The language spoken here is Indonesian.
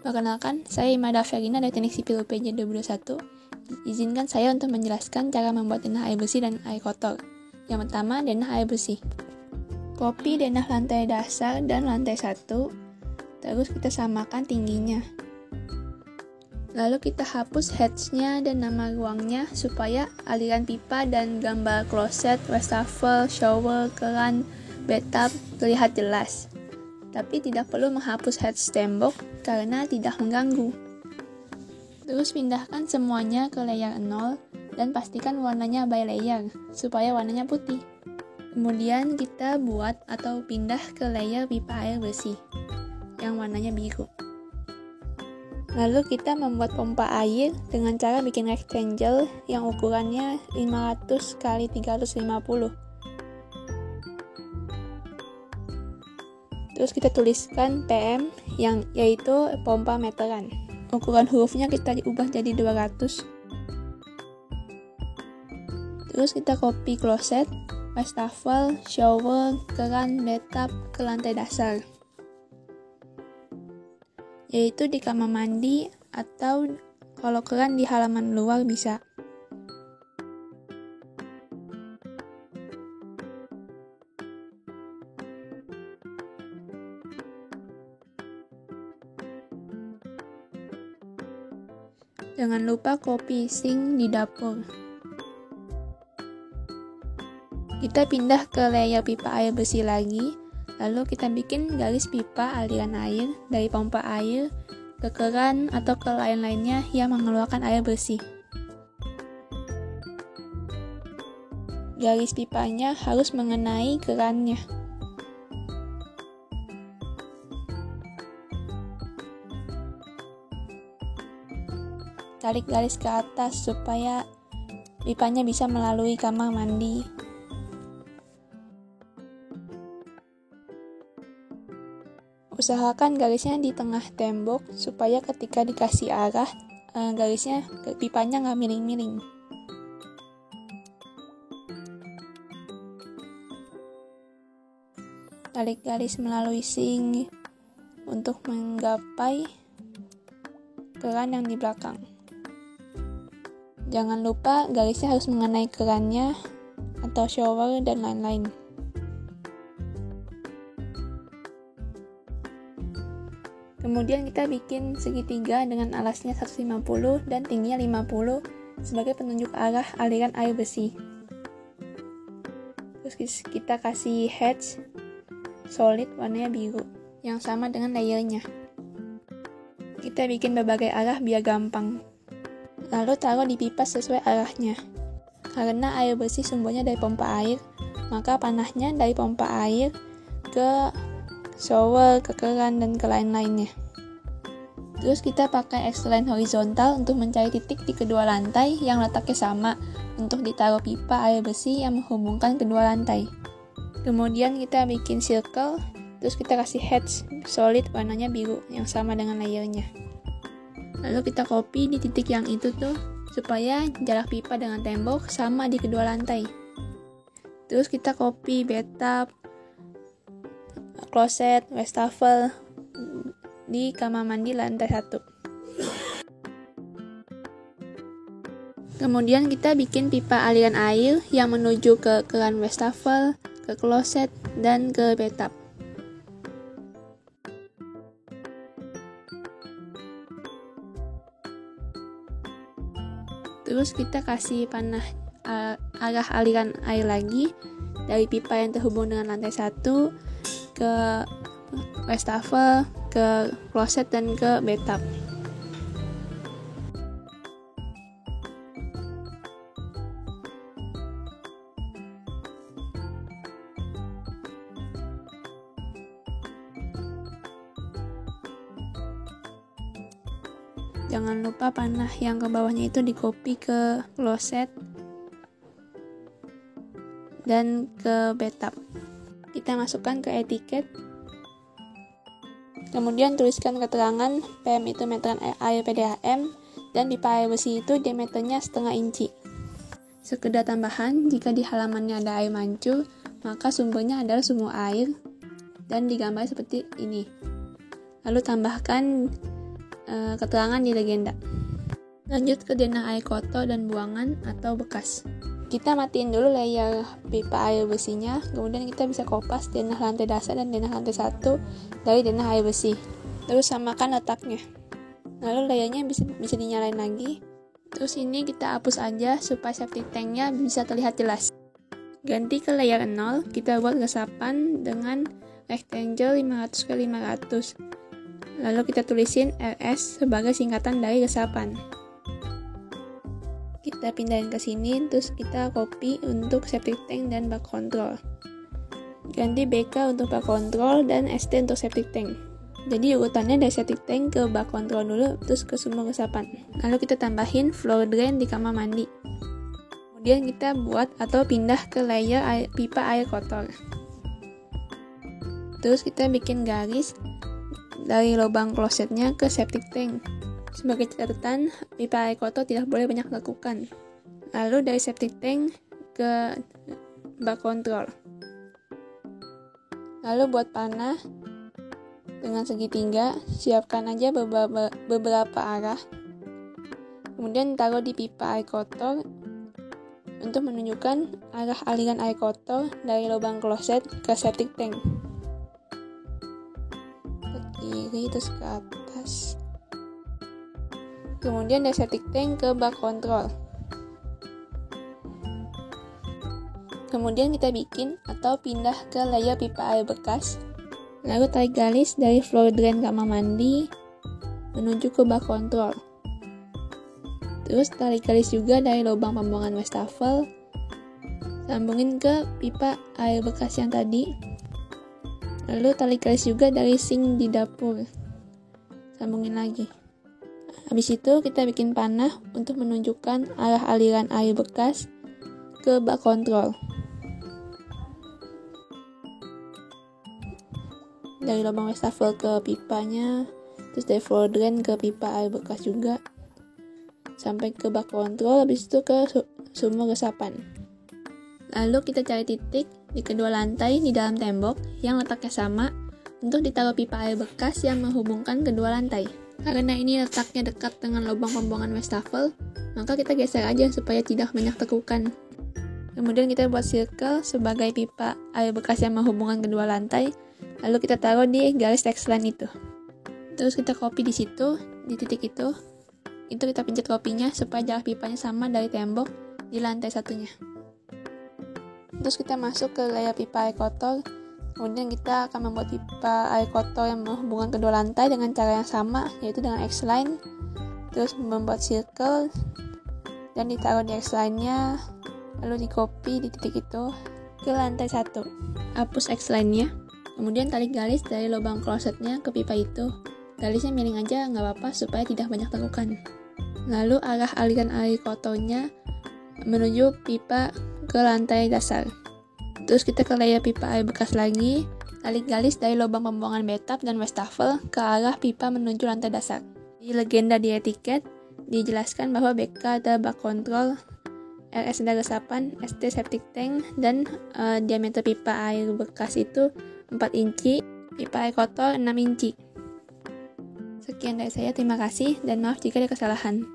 Perkenalkan, saya Imada Ferina dari Teknik Sipil UPJ 2021. Izinkan saya untuk menjelaskan cara membuat denah air bersih dan air kotor. Yang pertama, denah air bersih. Copy denah lantai dasar dan lantai 1, terus kita samakan tingginya. Lalu kita hapus heads-nya dan nama ruangnya supaya aliran pipa dan gambar kloset, wastafel, shower, keran, bathtub terlihat jelas. Tapi tidak perlu menghapus heads tembok karena tidak mengganggu. Terus pindahkan semuanya ke layer 0 dan pastikan warnanya by layer supaya warnanya putih. Kemudian kita buat atau pindah ke layer pipa air bersih yang warnanya biru. Lalu kita membuat pompa air dengan cara bikin rectangle yang ukurannya 500 x 350. Terus kita tuliskan PM yang yaitu pompa meteran. Ukuran hurufnya kita ubah jadi 200. Terus kita copy kloset, wastafel, shower, keran, bathtub ke lantai dasar. Yaitu di kamar mandi atau kalau keran di halaman luar bisa. Jangan lupa copy sink di dapur. Kita pindah ke layer pipa air bersih lagi, lalu kita bikin garis pipa aliran air dari pompa air ke keran atau ke lain-lainnya yang mengeluarkan air bersih. Garis pipanya harus mengenai kerannya. Tarik garis ke atas supaya pipanya bisa melalui kamar mandi. Usahakan garisnya di tengah tembok supaya ketika dikasih arah, garisnya ke pipanya nggak miring-miring. Tarik garis melalui sink untuk menggapai keran yang di belakang. Jangan lupa garisnya harus mengenai kerannya atau shower dan lain-lain. Kemudian kita bikin segitiga dengan alasnya 150 dan tingginya 50 sebagai penunjuk arah aliran air bersih. Terus kita kasih heads solid warnanya biru yang sama dengan layernya. Kita bikin berbagai arah biar gampang. Lalu taruh di pipa sesuai arahnya. Karena air bersih sumbernya dari pompa air, maka panahnya dari pompa air ke shower, ke keran, dan ke lain-lainnya. Terus kita pakai X-line horizontal untuk mencari titik di kedua lantai yang letaknya sama untuk ditaruh pipa air bersih yang menghubungkan kedua lantai. Kemudian kita bikin circle, terus kita kasih heads solid warnanya biru yang sama dengan layernya. Lalu kita copy di titik yang itu tuh supaya jarak pipa dengan tembok sama di kedua lantai. Terus kita copy bathtub, kloset, wastafel di kamar mandi lantai 1. Kemudian kita bikin pipa aliran air yang menuju ke keran wastafel, ke kloset, dan ke bathtub. Terus kita kasih panah arah aliran air lagi dari pipa yang terhubung dengan lantai 1 ke wastafel, ke kloset, dan ke bathtub. Jangan lupa panah yang ke bawahnya itu di-copy ke kloset dan ke bathtub. Kita masukkan ke etiket. Kemudian tuliskan keterangan PM itu meteran air PDAM dan pipa air bersih itu diameternya 0,5 inci. Sekedar tambahan, jika di halamannya ada air mancur, maka sumbernya adalah sumur air dan digambar seperti ini. Lalu tambahkan keterangan di legenda. Lanjut ke denah air kotor dan buangan atau bekas. Kita matiin dulu layer pipa air bersihnya, kemudian kita bisa kopas denah lantai dasar dan denah lantai 1 dari denah air bersih. Terus samakan letaknya. Lalu layarnya bisa dinyalain lagi. Terus ini kita hapus aja supaya septic tanknya bisa terlihat jelas. Ganti ke layer 0, kita buat resapan dengan rectangle 500x500. Lalu kita tulisin RS sebagai singkatan dari resapan. Kita pindahin ke sini, terus kita copy untuk septic tank dan bak control. Ganti BK untuk bak control dan ST untuk septic tank. Jadi urutannya dari septic tank ke bak control dulu, terus ke sumur resapan. Lalu kita tambahin floor drain di kamar mandi. Kemudian kita buat atau pindah ke layer pipa air kotor. Terus kita bikin garis dari lubang klosetnya ke septic tank. Sebagai catatan, pipa air kotor tidak boleh banyak lekukan. Lalu dari septic tank ke bak control. Lalu buat panah dengan segitiga, siapkan aja beberapa arah. Kemudian taruh di pipa air kotor untuk menunjukkan arah aliran air kotor dari lubang kloset ke septic tank. Ke kiri terus ke atas. Kemudian dari septic tank ke bak control. Kemudian kita bikin atau pindah ke layer pipa air bekas. Lalu tarik garis dari floor drain kamar mandi menuju ke bak control. Terus tarik garis juga dari lubang pembuangan wastafel, sambungin ke pipa air bekas yang tadi. Lalu tarik garis juga dari sink di dapur, sambungin lagi. Habis itu kita bikin panah untuk menunjukkan arah aliran air bekas ke bak control. Dari lubang wastafel ke pipanya, terus dari floor drain ke pipa air bekas juga, sampai ke bak control, habis itu ke sumur resapan. Lalu kita cari titik di kedua lantai di dalam tembok yang letaknya sama untuk ditaruh pipa air bekas yang menghubungkan kedua lantai. Karena ini letaknya dekat dengan lubang pembuangan wastafel, maka kita geser aja supaya tidak banyak tekukan. Kemudian kita buat circle sebagai pipa air bekas yang menghubungkan kedua lantai, lalu kita taruh di garis text line itu. Terus kita copy di situ, di titik itu kita pencet kopinya supaya jarak pipanya sama dari tembok di lantai satunya. Terus kita masuk ke layer pipa air kotor. Kemudian kita akan membuat pipa air kotor yang menghubungkan kedua lantai dengan cara yang sama, yaitu dengan X-line. Terus membuat circle dan ditaruh di X-line-nya, lalu di copy di titik itu ke lantai 1. Hapus X-line-nya. Kemudian tarik garis dari lubang klosetnya ke pipa itu. Garisnya miring aja, nggak apa-apa supaya tidak banyak tekukan. Lalu arah aliran air kotornya menuju pipa ke lantai dasar. Terus kita ke layer pipa air bekas lagi, tarik garis dari lubang pembuangan bathtub dan wastafel ke arah pipa menuju lantai dasar. Di legenda di etiket dijelaskan bahwa BK ada bak control, RS ada resapan, ST septic tank, dan diameter pipa air bekas itu 4 inci, pipa air kotor 6 inci. Sekian dari saya, terima kasih, dan maaf jika ada kesalahan.